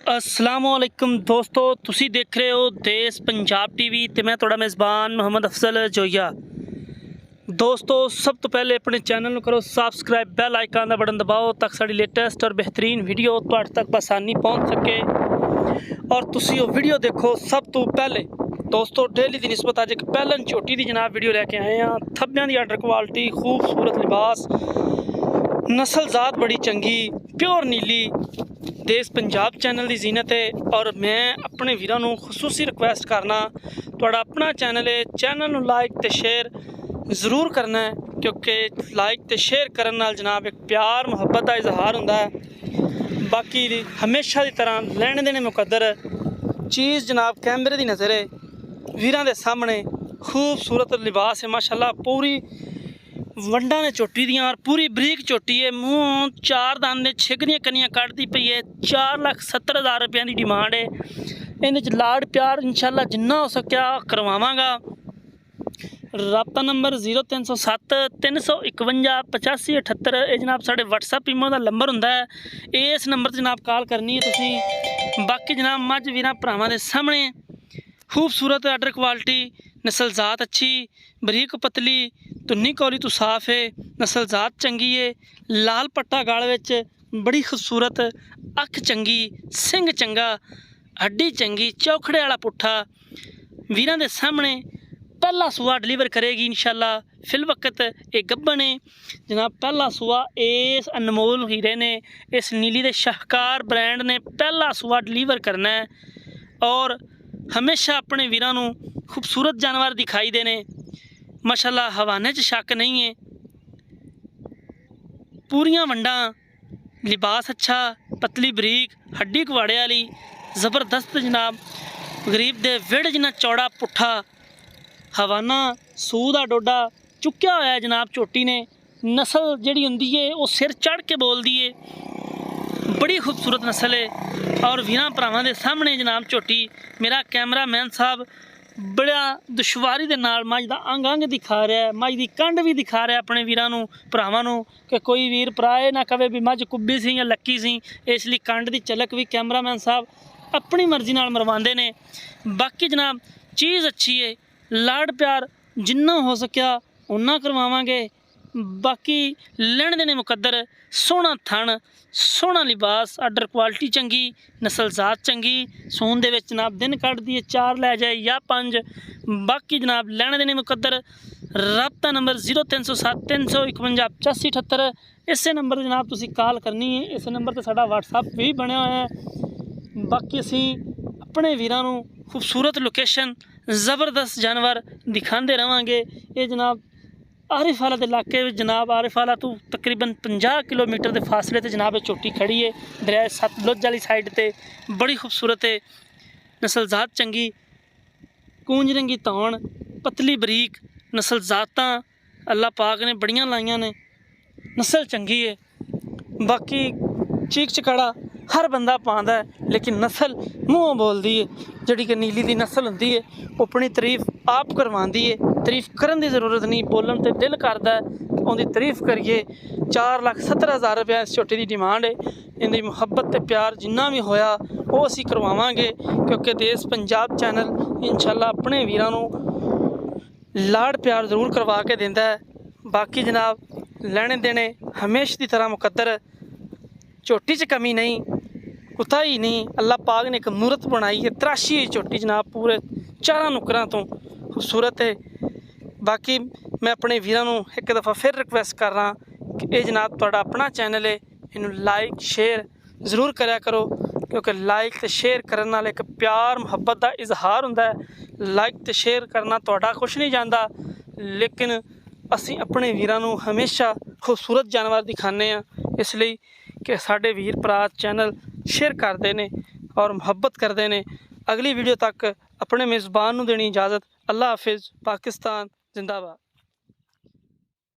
अस्सलामुअलैकुम दोस्तों, तुसी देख रहे हो देश पंजाब टीवी ते मैं थोड़ा मेज़बान मोहम्मद अफजल जोया। दोस्तों सब तो पहले अपने चैनल को करो सबसक्राइब, बैल आइकन का बटन दबाओ ताकि साड़ी लेटेस्ट और बेहतरीन वीडियो तुहाडे तक आसानी पहुँच सके और तुसी वो वीडियो देखो सब तो पहले। दोस्तों डेली की निस्बत अज एक पहलन झोटी की जनाब वीडियो लैके आए हैं। थब्बियां की आर्डर क्वालिटी, खूबसूरत लिबास, नस्ल ज़ात बड़ी चंगी, प्योर नीली, देश पंजाब चैनल की जीनत है। और मैं अपने वीरों को खसूसी रिक्वेस्ट करना, थोड़ा अपना चैनल है, चैनल को लाइक तो शेयर ज़रूर करना है क्योंकि लाइक तो शेयर करने नाल जनाब एक प्यार मुहब्बत का इजहार होंदा है। बाकी हमेशा की तरह लेने देने मुकद्दर चीज़ जनाब कैमरे की नज़र है। वीरों के सामने खूबसूरत लिबास है माशाल्लाह, पूरी वंडा ने चोटी दियाँ और पूरी बरीक चोटी है। मूँह चार दाने छिगरियाँ कनियाँ कटती पई है। 4,70,000 रुपये की डिमांड है। इन लाड़ प्यार इंशाल्लाह जिन्ना हो सकिया करवावांगा। राबता नंबर 0307 351 85 78 ये जनाब साढ़े WhatsApp ईमो का नंबर होंदा है। इस नंबर से जनाब कॉल करनी है तुसीं। बाकी जनाब मझ वीरां भरावां दे सामने खूबसूरत आर्डर क्वालिटी, नस्ल ज़ात अच्छी, बरीक पतली, तुन्नी कौली तो साफ है, नस्ल ज़ात चंगी है, लाल पट्टा गाल विच बड़ी खूबसूरत, अख चंगी, सिंग चंगा, हड्डी चंगी, चौखड़े वाला पुट्ठा वीरां दे सामने पहला सूआ डिलीवर करेगी इंशाल्लाह। फिल वक्त एक गब्बन है जनाब, पहला सूआ इस अनमोल हीरे ने, इस नीली दे शाहकार ब्रांड ने पहला सूआ डिलीवर करना है। और हमेशा अपने वीरां नूं खूबसूरत जानवर दिखाई देने माशाल्लाह, हवाने च शक नहीं है। पूरियां वंडा, लिबास अच्छा, पतली बरीक, हड्डी कवाड़े वाली ज़बरदस्त जनाब, गरीब दे विड़ जिन्ना चौड़ा पुट्ठा हवाना, सूह दा डोडा चुक्या होया है जनाब। चोटी ने नस्ल जिहड़ी हुंदी है वो सिर चढ़ के बोलदी है, बड़ी खूबसूरत नस्ल है। और वीरां भरावां दे सामने जनाब झोटी मेरा कैमरामैन साहब बड़ा दुश्वारी दे नाल मझ दा अंग अंग दिखा रहा है, मझ दी कंड भी दिखा रहा है अपने वीरां नूं भरावां नूं कि कोई वीर भरा ना कहे भी मझ कुब्बी सी या लक्की सी। इसलिए कंड दी झलक भी कैमरामैन साहब अपनी मर्जी नाल मरवांदे ने। बाकी जनाब चीज़ अच्छी है, लाड़ प्यार जिन्ना हो सकिया उन्ना करवावांगे। बाकी लेने देने मुकद्दर, सोहना थण, सोहना लिबास, आर्डर क्वालिटी चंगी, नस्ल ज़ात चंगी, सून दे विच जनाब दिन कढ़दी है, 4 लै जाए या 5। बाकी जनाब लेने देने मुकद्दर। राबता नंबर 0307 351 85 78 इस नंबर जनाब तुसीं कॉल करनी है। इस नंबर पर साडा WhatsApp भी बनया होया है। बाकी असीं अपने वीरां नूं खूबसूरत लोकेशन, ज़बरदस्त जानवर दिखाते रहेंगे। ये जनाब आरिफ वाला इलाके जनाब, आरिफ वाला तो तकरीबन 50 किलोमीटर के फासले से जनाब चोटी खड़ी है दरिया सतलुज वाली साइड ते। बड़ी खूबसूरत है, नस्ल ज़ात चंगी, कूंज रंगी तौण, पतली बरीक नस्ल ज़ातां अल्लाह पाक ने बड़ियां लाइयां ने, नस्ल चंगी है। बाकी चीक चकाड़ा हर बंदा पाँदा है लेकिन नस्ल मूँहों बोलती है। जिहड़ी कि नीली की नस्ल होंदी है वो अपनी तारीफ आप करवाती है, तारीफ करन की जरूरत नहीं, बोलन तो दिल करता है उनकी तारीफ करिए। 4,70,000 रुपया इस छोटी की डिमांड है। इनकी मुहब्बत ते प्यार जिन्ना भी होया वो असीं करवावांगे क्योंकि देश पंजाब चैनल इंशाल्लाह अपने वीरां नूं लाड़ प्यार जरूर करवा के देंदा है। बाकी जनाब लेने देने हमेशा की तरह मुकद्दर, झोटी च कमी नहीं, कुताही नहीं। अल्लाह पाक ने एक मूरत बनाई है, तराशी हुई झोटी जनाब, पूरे 4 नुकरां तो खूबसूरत है। बाकी मैं अपने वीरां नूं एक दफ़ा फिर रिक्वेस्ट कर रहा कि ये जनाब तुहाडा अपना चैनल है, इनू लाइक शेयर ज़रूर करा करो क्योंकि लाइक तो शेयर करने नाल एक प्यार मुहब्बत का इजहार होंदा है। लाइक तो शेयर करना तुहाडा कुछ नहीं जाता, लेकिन असीं अपने वीरां नूं हमेशा खूबसूरत जानवर दिखाने हैं, इसलिए कि साडे वीर भरा चैनल शेयर करते हैं और मुहब्बत करते हैं। अगली वीडियो तक अपने मेज़बान नूं देनी इजाज़त। अल्लाह हाफिज़। पाकिस्तान जिंदाबाद।